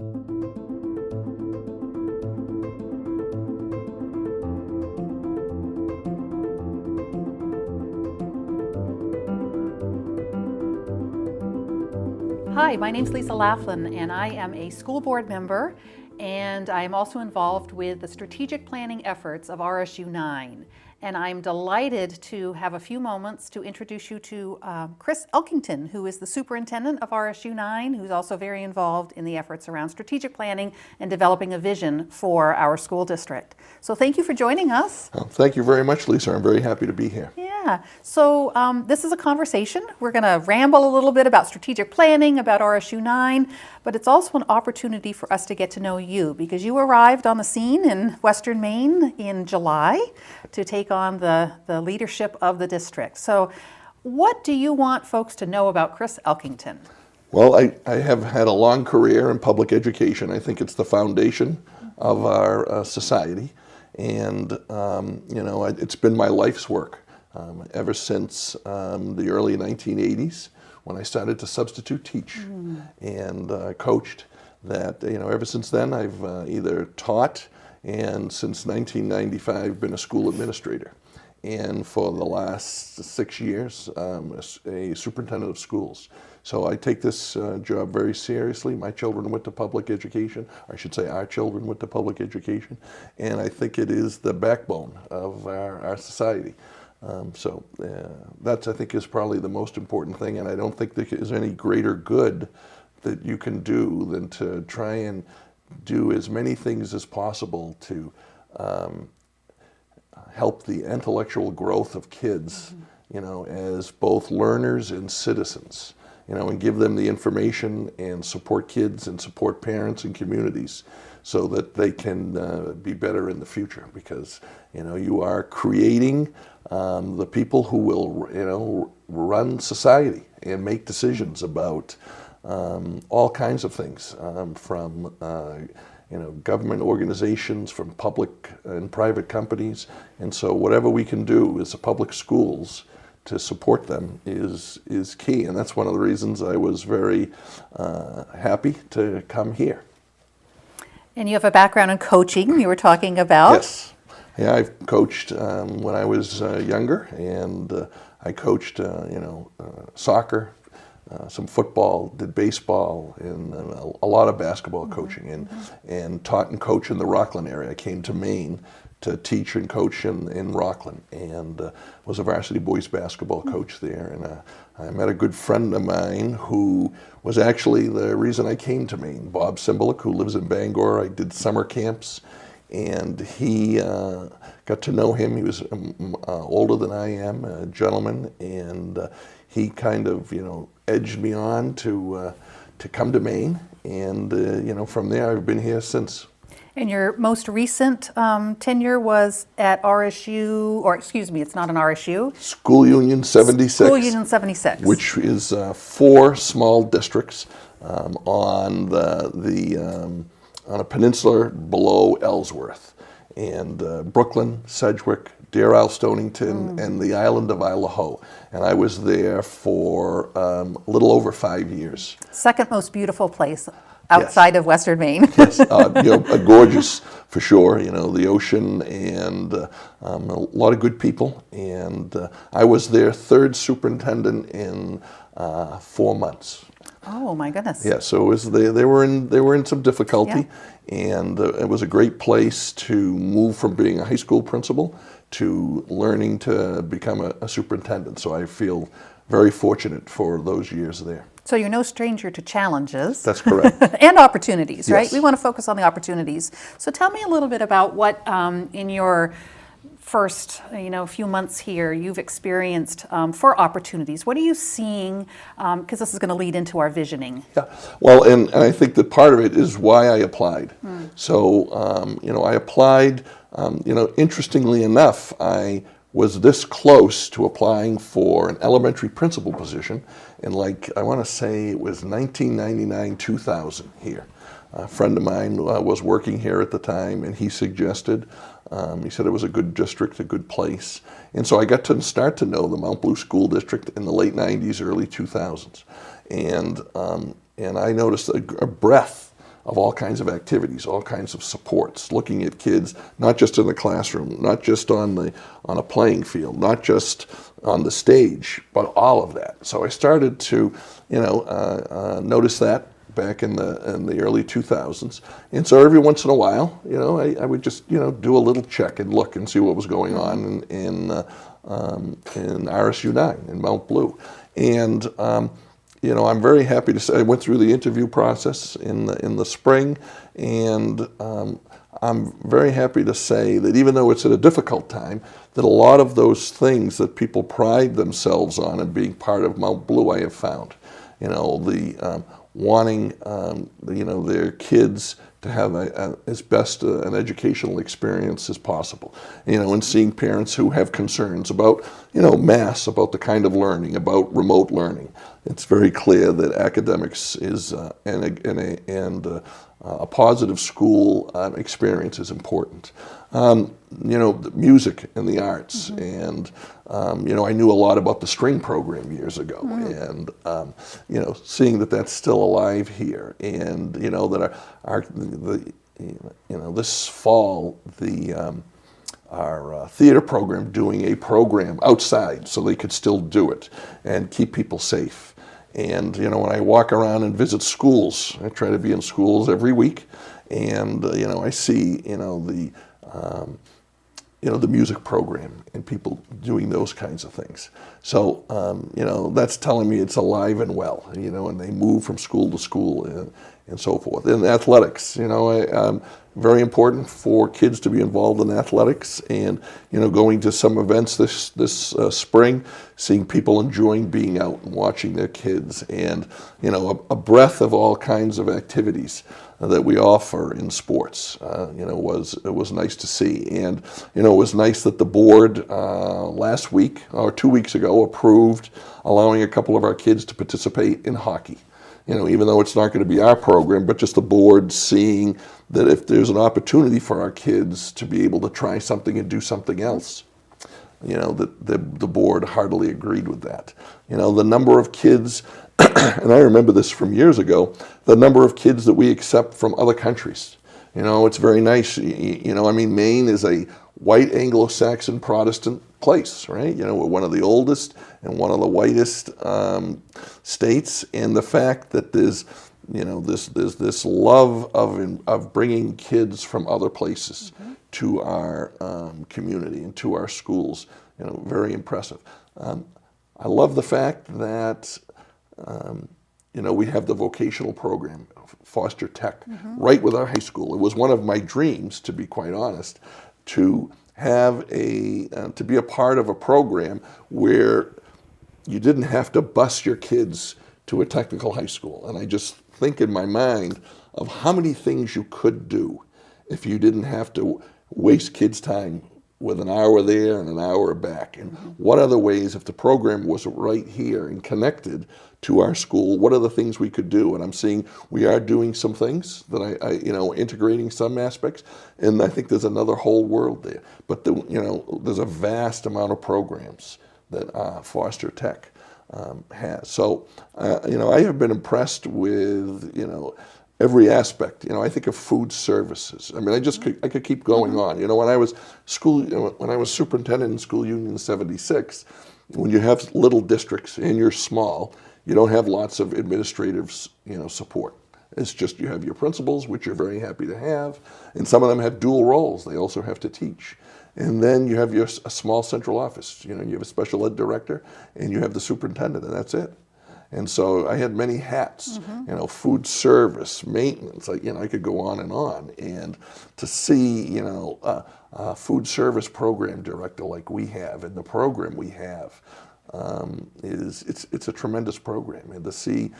Hi, my name's Lisa Laflin, and I am a school board member, and I am also involved with the strategic planning efforts of RSU9. And I'm delighted to have a few moments to introduce you to Chris Elkington, who is the superintendent of RSU9, who's also very involved in the efforts around strategic planning and developing a vision for our school district. So thank you for joining us. Well, thank you very much, Lisa. I'm very happy to be here. Yeah, so this is a conversation. We're going to ramble a little bit about strategic planning, about RSU9, but it's also an opportunity for us to get to know you, because you arrived on the scene in Western Maine in July to take on the leadership of the district. So what do you want folks to know about Chris Elkington? Well, I have had a long career in public education. I think it's the foundation of our society. And, it's been my life's work ever since the early 1980s when I started to substitute teach and coached. That, ever since then I've either taught and since 1995 been a school administrator. And for the last 6 years, a superintendent of schools. So I take this job very seriously. My children went to public education, or I should say our children went to public education, and I think it is the backbone of our society. That I think is probably the most important thing, and I don't think there is any greater good that you can do than to try and do as many things as possible to help the intellectual growth of kids, as both learners and citizens, and give them the information and support kids and support parents and communities so that they can be better in the future, because, you are creating the people who will, run society and make decisions about all kinds of things, from government organizations, from public and private companies. And so whatever we can do as a public schools to support them is key. And that's one of the reasons I was very happy to come here. And you have a background in coaching, you were talking about. Yes. Yeah, I've coached when I was younger, and I coached, soccer, some football, did baseball, and a lot of basketball coaching, and taught and coached in the Rockland area. I came to Maine to teach and coach in Rockland, and was a varsity boys basketball coach there. And I met a good friend of mine who was actually the reason I came to Maine, Bob Simbalek, who lives in Bangor. I did summer camps, and he got to know him. He was older than I am, a gentleman, and he kind of, edged me on to come to Maine, and from there I've been here since. And your most recent tenure was at RSU, or excuse me, it's not an RSU. School Union 76. School Union 76. Which is 4 small districts on on a peninsula below Ellsworth, and Brooklyn, Sedgwick, Deer Isle, Stonington, and the island of Isle Ho. And I was there for a little over 5 years. Second most beautiful place outside of Western Maine. Yes, gorgeous for sure. The ocean, and a lot of good people. And I was their 3rd superintendent in 4 months. Oh my goodness! Yeah, so it was, they were in some difficulty, and it was a great place to move from being a high school principal to learning to become a superintendent. So I feel very fortunate for those years there. So you're no stranger to challenges. That's correct. And opportunities, right? Yes. We want to focus on the opportunities. So tell me a little bit about what in your first few months here you've experienced for opportunities. What are you seeing? Because this is going to lead into our visioning. Yeah, well, and I think that part of it is why I applied. So, I applied, interestingly enough, I was this close to applying for an elementary principal position in, I want to say it was 1999, 2000 here. A friend of mine was working here at the time, and he suggested, he said it was a good district, a good place. And so I got to start to know the Mount Blue School District in the late 90s, early 2000s. And I noticed a breadth of all kinds of activities, all kinds of supports, looking at kids, not just in the classroom, not just on a playing field, not just on the stage, but all of that. So I started to, notice that back in the early 2000s. And so every once in a while, I would just, do a little check and look and see what was going on in RSU9 in Mount Blue. And, I'm very happy to say I went through the interview process in the spring, and I'm very happy to say that even though it's at a difficult time, that a lot of those things that people pride themselves on in being part of Mount Blue, I have found. Wanting their kids to have as best an educational experience as possible, and seeing parents who have concerns about mass, about the kind of learning, about remote learning. It's very clear that academics is a positive school experience is important. The music and the arts, and I knew a lot about the string program years ago, and seeing that that's still alive here, and that this fall our theater program doing a program outside so they could still do it and keep people safe. And when I walk around and visit schools, I try to be in schools every week, and I see the music program and people doing those kinds of things. So that's telling me it's alive and well. And they move from school to school and so forth. And athletics, very important for kids to be involved in athletics, and going to some events this spring, seeing people enjoying being out and watching their kids, and a breadth of all kinds of activities that we offer in sports. It was nice to see, and it was nice that the board last week or 2 weeks ago approved allowing a couple of our kids to participate in hockey. Even though it's not going to be our program, but just the board seeing that if there's an opportunity for our kids to be able to try something and do something else, that the board heartily agreed with that. The number of kids, and I remember this from years ago, the number of kids that we accept from other countries. It's very nice. Maine is a white Anglo-Saxon Protestant place, right? We're one of the oldest and one of the whitest states, and the fact that there's this love of bringing kids from other places to our community and to our schools, very impressive. I love the fact that we have the vocational program, Foster Tech, right with our high school. It was one of my dreams, to be quite honest, to have to be a part of a program where you didn't have to bus your kids to a technical high school. And I just think in my mind of how many things you could do if you didn't have to waste kids' time with an hour there and an hour back. And what other ways, if the program was right here and connected to our school, what are the things we could do? And I'm seeing we are doing some things that I integrating some aspects, and I think there's another whole world there. But there's a vast amount of programs that Foster Tech has. So I have been impressed with every aspect. I think of food services. I mean, I could keep going on. When I was superintendent in school union in '76, when you have little districts and you're small, you don't have lots of administrative, support. It's just you have your principals, which you're very happy to have, and some of them have dual roles. They also have to teach. And then you have a small central office. You have a special ed director, and you have the superintendent, and that's it. And so I had many hats, food service, maintenance, I could go on. And to see, a food service program director like we have, and the program we have, it's a tremendous program. And to see,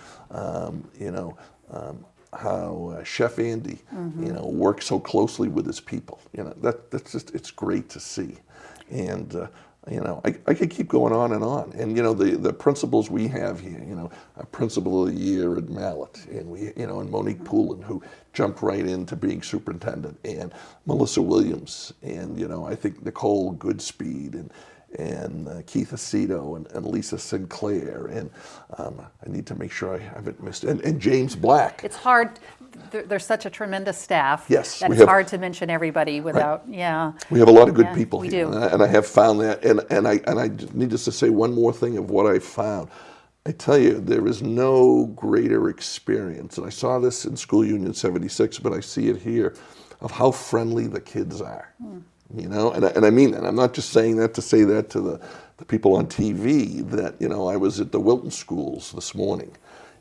how Chef Andy, works so closely with his people, that's just, it's great to see. And, I could keep going on. And, the principals we have here, a principal of the year at Mallet, and and Monique Poulin, who jumped right into being superintendent, and Melissa Williams, and, I think Nicole Goodspeed, and Keith Aceto, and Lisa Sinclair, and I need to make sure I haven't missed, and James Black. It's hard there's such a tremendous staff. Yes, that we it's have- hard to mention everybody without, yeah. We have a lot of good Yeah, people we here, do. and I have found that. And I need just to say one more thing of what I found. I tell you, there is no greater experience, and I saw this in School Union 76, but I see it here, of how friendly the kids are. You know, and I mean that. I'm not just saying that to say that to the people on TV. That, you know, I was at the Wilton schools this morning,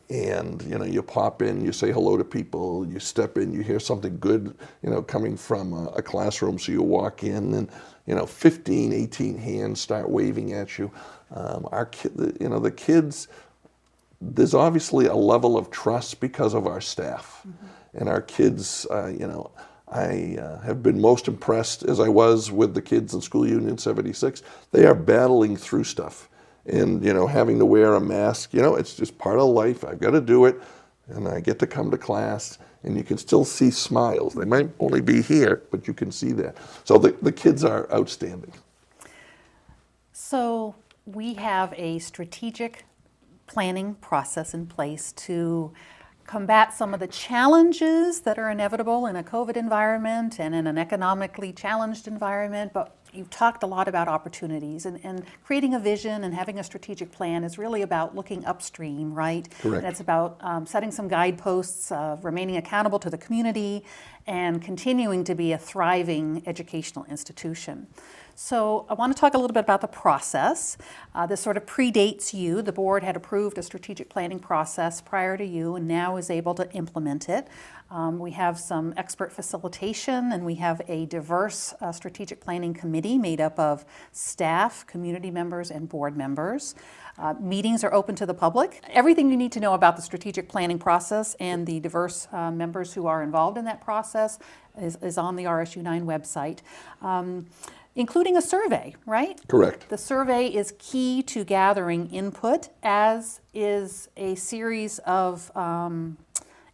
and, you know, you pop in, you say hello to people, you step in, you hear something good, you know, coming from a classroom, so you walk in, and, you know, 15, 18 hands start waving at you. You know, the kids, there's obviously a level of trust because of our staff. And our kids, you know, I have been most impressed, as I was with the kids in School Union 76. They are battling through stuff. And, you know, having to wear a mask, you know, it's just part of life. I've got to do it. And I get to come to class, and you can still see smiles. They might only be here, but you can see that. So the kids are outstanding. So we have a strategic planning process in place to combat some of the challenges that are inevitable in a COVID environment and in an economically challenged environment, but you've talked a lot about opportunities, and creating a vision and having a strategic plan is really about looking upstream, right? Correct. And it's about setting some guideposts, remaining accountable to the community, and continuing to be a thriving educational institution. So I want to talk a little bit about the process. This sort of predates you. The board had approved a strategic planning process prior to you and now is able to implement it. We have some expert facilitation, and we have a diverse strategic planning committee made up of staff, community members, and board members. Meetings are open to the public. Everything you need to know about the strategic planning process and the diverse members who are involved in that process is on the RSU9 website. Including a survey, right? Correct. The survey is key to gathering input, as is a series of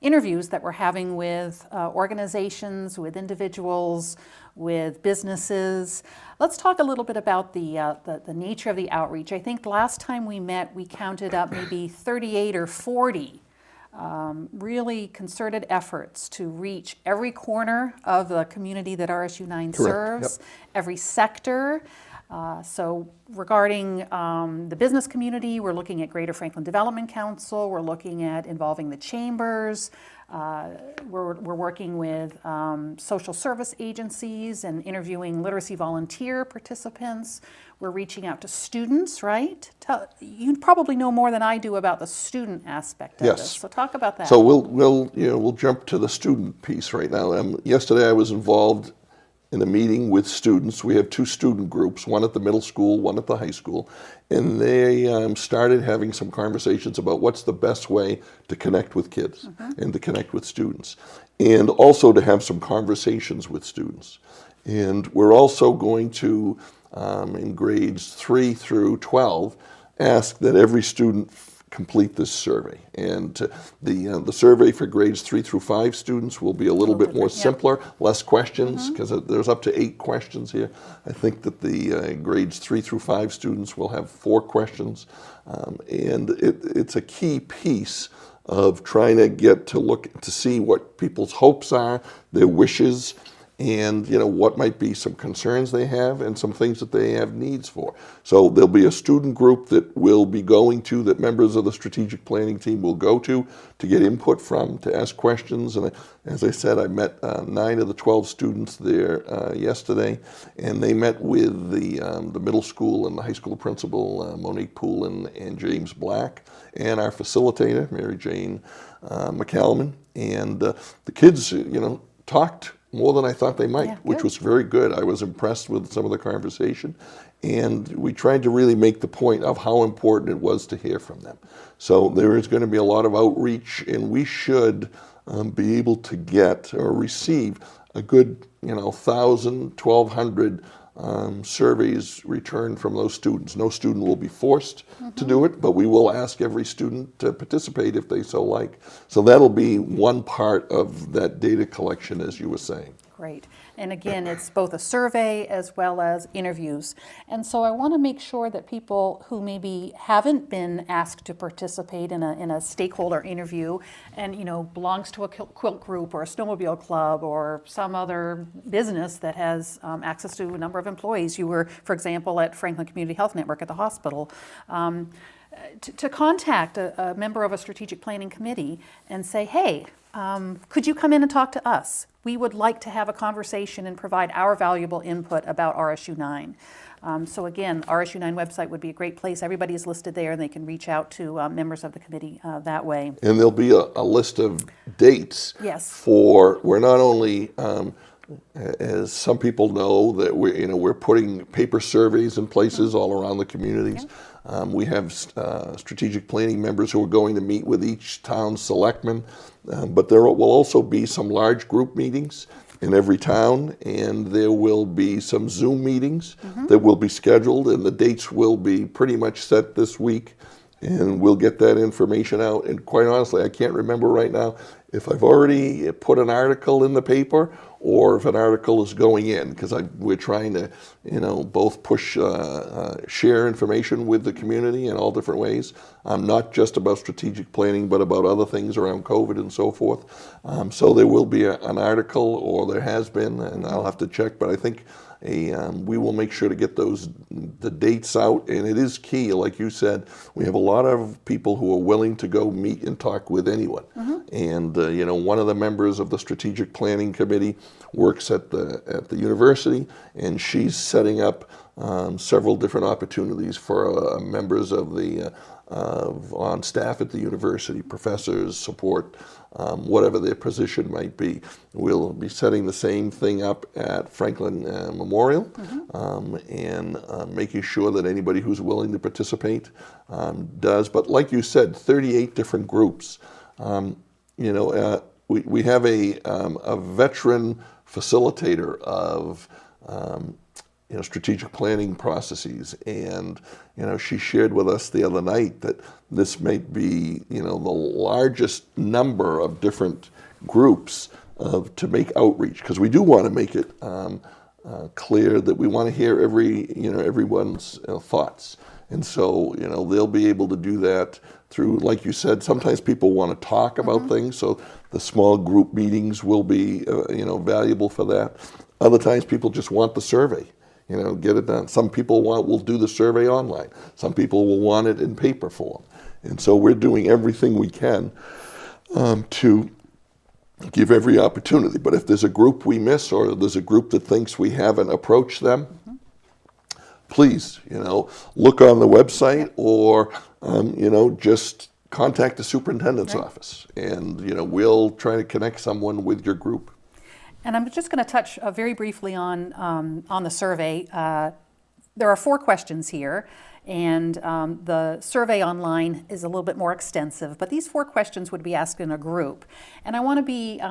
interviews that we're having with organizations, with individuals, with businesses. Let's talk a little bit about the nature of the outreach. I think last time we met, we counted up maybe 38 or 40 really concerted efforts to reach every corner of the community that RSU9 serves, every sector. So regarding the business community, we're looking at Greater Franklin Development Council, we're looking at involving the chambers, we're working with social service agencies and interviewing literacy volunteer participants. We're reaching out to students, right? You probably know more than I do about the student aspect of this. So talk about that. So we'll jump to the student piece right now. Yesterday I was involved in a meeting with students. We have two student groups, one at the middle school, one at the high school, and they started having some conversations about what's the best way to connect with kids and to connect with students, and also to have some conversations with students. And we're also going to, in grades 3 through 12, ask that every student complete this survey. And the survey for grades 3 through 5 students will be a little bit more simpler, less questions, because there's up to 8 questions here. I think that the grades 3 through 5 students will have 4 questions. And it's a key piece of trying to get to look to see what people's hopes are, their wishes, and what might be some concerns they have and some things that they have needs for. So there'll be a student group that we'll be going to, that members of the strategic planning team will go to get input from, to ask questions. And as I said, I met 9 of the 12 students there yesterday, and they met with the middle school and the high school principal, Monique Poulin and James Black, and our facilitator, Mary Jane McCallum. And the kids, talked more than I thought they might, which was very good. I was impressed with some of the conversation, and we tried to really make the point of how important it was to hear from them. So there is going to be a lot of outreach, and we should be able to get or receive a good 1,000, 1,200 surveys returned from those students. No student will be forced to do it, but we will ask every student to participate if they so like. So that'll be one part of that data collection, as you were saying. Great. And again, it's both a survey as well as interviews. And so I want to make sure that people who maybe haven't been asked to participate in a stakeholder interview and, you know, belongs to a quilt group or a snowmobile club or some other business that has access to a number of employees. You were, for example, at Franklin Community Health Network at the hospital. To contact a member of a strategic planning committee and say, hey, could you come in and talk to us? We would like to have a conversation and provide our valuable input about RSU9. So again, RSU9 website would be a great place. Everybody is listed there and they can reach out to members of the committee that way. And there'll be a list of dates. Yes. We're not only, as some people know, that we're putting paper surveys in places all around the communities. Yeah. We have strategic planning members who are going to meet with each town selectman, but there will also be some large group meetings in every town, and there will be some Zoom meetings that will be scheduled, and the dates will be pretty much set this week, and we'll get that information out. And quite honestly, I can't remember right now if I've already put an article in the paper or if an article is going in, because we're trying to, both push, share information with the community in all different ways. Not just about strategic planning, but about other things around COVID and so forth. So there will be an article, or there has been, and I'll have to check, but I think we will make sure to get the dates out, and it is key, like you said, we have a lot of people who are willing to go meet and talk with anyone. And one of the members of the strategic planning committee works at the university, and she's setting up several different opportunities for members of on staff at the university, professors, support, whatever their position might be. We'll be setting the same thing up at Franklin Memorial, and making sure that anybody who's willing to participate does. But like you said, 38 different groups. We have a veteran facilitator of strategic planning processes, and she shared with us the other night that this might be the largest number of different groups to make outreach, because we do want to make it clear that we want to hear everyone's thoughts. And so they'll be able to do that through, like you said, sometimes people want to talk about things, so the small group meetings will be valuable for that. Other times people just want the survey. Get it done. Some people will do the survey online. Some people will want it in paper form. And so we're doing everything we can to give every opportunity. But if there's a group we miss, or there's a group that thinks we haven't approached them, please, look on the website, or, just contact the superintendent's office, and, we'll try to connect someone with your group. And I'm just going to touch very briefly on the survey. There are 4 questions here, and the survey online is a little bit more extensive, but these 4 questions would be asked in a group. And I want to be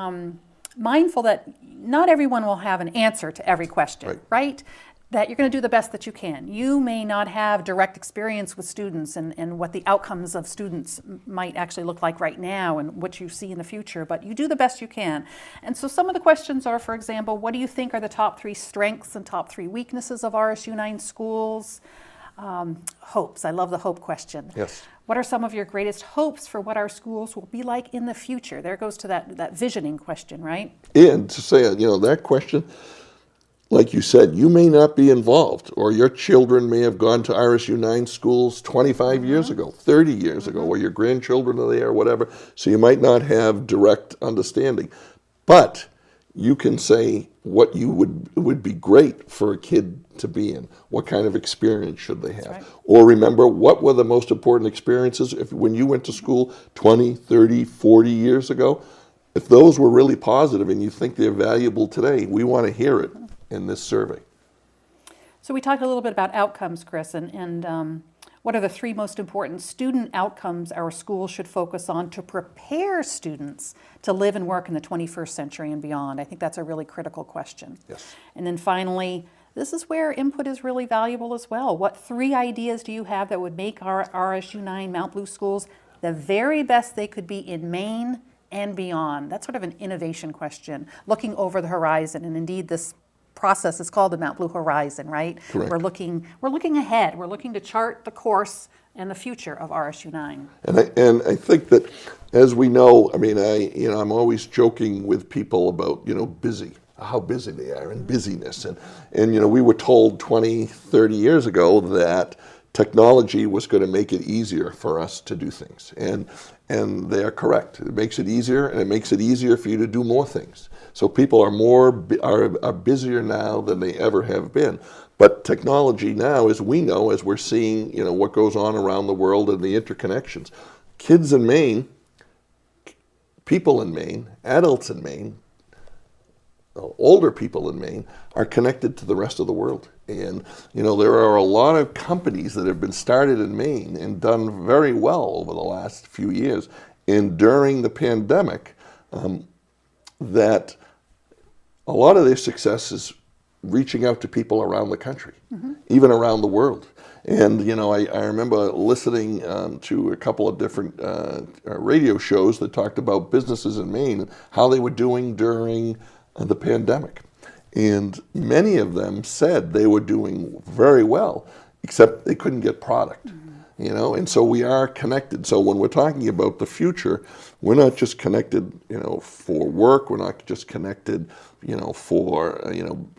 mindful that not everyone will have an answer to every question, right? That you're going to do the best that you can. You may not have direct experience with students and what the outcomes of students might actually look like right now and what you see in the future, but you do the best you can. And so some of the questions are, for example, what do you think are the top 3 strengths and top 3 weaknesses of RSU9 schools? Hopes. I love the hope question. Yes. What are some of your greatest hopes for what our schools will be like in the future? There goes to that visioning question, right? And to say, that question, like you said, you may not be involved, or your children may have gone to RSU9 schools 25 years ago, 30 years ago, or your grandchildren are there, or whatever, so you might not have direct understanding. But you can say what would be great for a kid to be in. What kind of experience should they have? Right. Or remember, what were the most important experiences when you went to school 20, 30, 40 years ago? If those were really positive and you think they're valuable today, we want to hear it in this survey. So we talked a little bit about outcomes, Chris, and what are the 3 most important student outcomes our schools should focus on to prepare students to live and work in the 21st century and beyond? I think that's a really critical question. Yes. And then finally, this is where input is really valuable as well. What 3 ideas do you have that would make our RSU9 Mount Blue schools the very best they could be in Maine and beyond? That's sort of an innovation question, looking over the horizon. And indeed, this process is called the Mount Blue Horizon, right? Correct. We're looking ahead. We're looking to chart the course and the future of RSU9. And I think that, as we know, I mean, I'm always joking with people about, busy, how busy they are, and busyness. And we were told 20, 30 years ago that technology was going to make it easier for us to do things. And they are correct. It makes it easier, and it makes it easier for you to do more things. So people are busier now than they ever have been. But technology now, as we know, as we're seeing, what goes on around the world and the interconnections, kids in Maine, people in Maine, adults in Maine, older people in Maine are connected to the rest of the world. And, there are a lot of companies that have been started in Maine and done very well over the last few years. And during the pandemic, that a lot of their success is reaching out to people around the country, even around the world. And, I remember listening to a couple of different radio shows that talked about businesses in Maine and how they were doing during the pandemic. And many of them said they were doing very well, except they couldn't get product. And so we are connected. So when we're talking about the future, we're not just connected, for work. We're not just connected, for,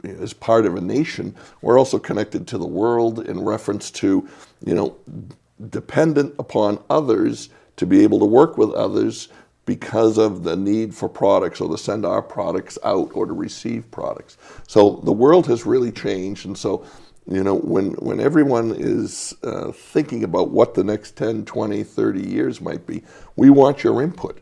as part of a nation. We're also connected to the world in reference to, dependent upon others to be able to work with others because of the need for products, or to send our products out, or to receive products. So the world has really changed. And so, when everyone is thinking about what the next 10, 20, 30 years might be, we want your input,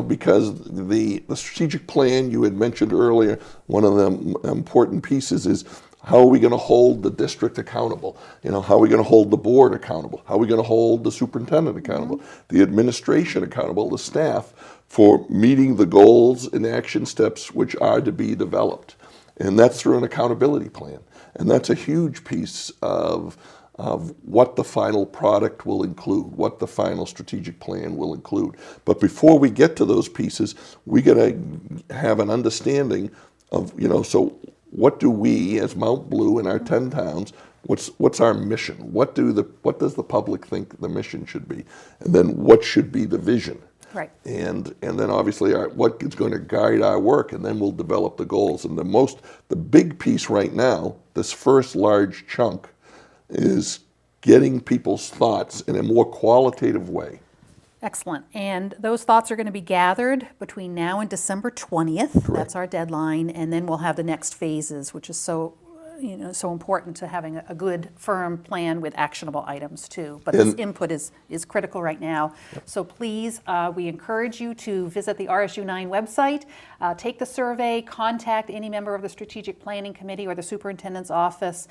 because the strategic plan you had mentioned earlier, one of the important pieces is how are we going to hold the district accountable? How are we going to hold the board accountable? How are we going to hold the superintendent accountable, the administration accountable, the staff, for meeting the goals and action steps which are to be developed? And that's through an accountability plan. And that's a huge piece of what the final product will include, what the final strategic plan will include. But before we get to those pieces, we got to have an understanding of, so what do we as Mount Blue in our 10 towns, what's our mission? What does the public think the mission should be? And then what should be the vision? Right. And then obviously what is going to guide our work, and then we'll develop the goals. And the big piece right now, this first large chunk, is getting people's thoughts in a more qualitative way. Excellent. And those thoughts are going to be gathered between now and December 20th. Correct. That's our deadline. And then we'll have the next phases, which is so important to having a good, firm plan with actionable items too. But this input is critical right now. Yep. So please, we encourage you to visit the RSU9 website, take the survey, contact any member of the Strategic Planning Committee or the Superintendent's Office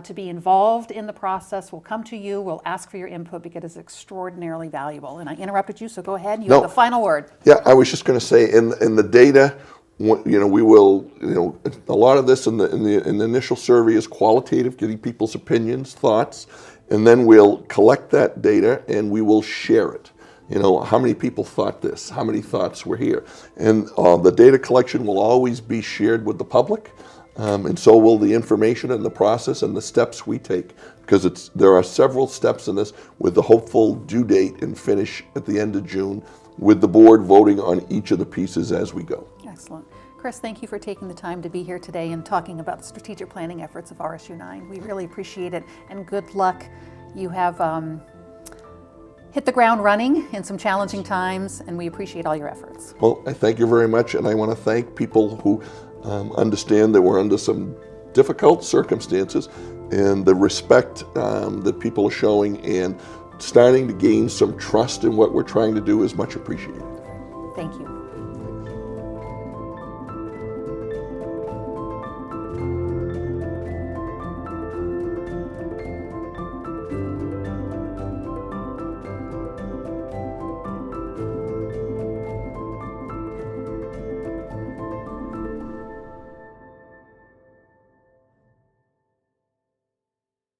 to be involved in the process. We'll come to you, we'll ask for your input because it's extraordinarily valuable. And I interrupted you, so go ahead. You have the final word. Yeah, I was just going to say, in the data, we will, a lot of this in the initial survey is qualitative, getting people's opinions, thoughts, and then we'll collect that data and we will share it. How many people thought this? How many thoughts were here? And the data collection will always be shared with the public, and so will the information and the process and the steps we take, because there are several steps in this with the hopeful due date and finish at the end of June, with the board voting on each of the pieces as we go. Excellent. Chris, thank you for taking the time to be here today and talking about the strategic planning efforts of RSU9. We really appreciate it, and good luck. You have hit the ground running in some challenging times, and we appreciate all your efforts. Well, I thank you very much, and I want to thank people who understand that we're under some difficult circumstances, and the respect that people are showing and starting to gain some trust in what we're trying to do is much appreciated. Thank you.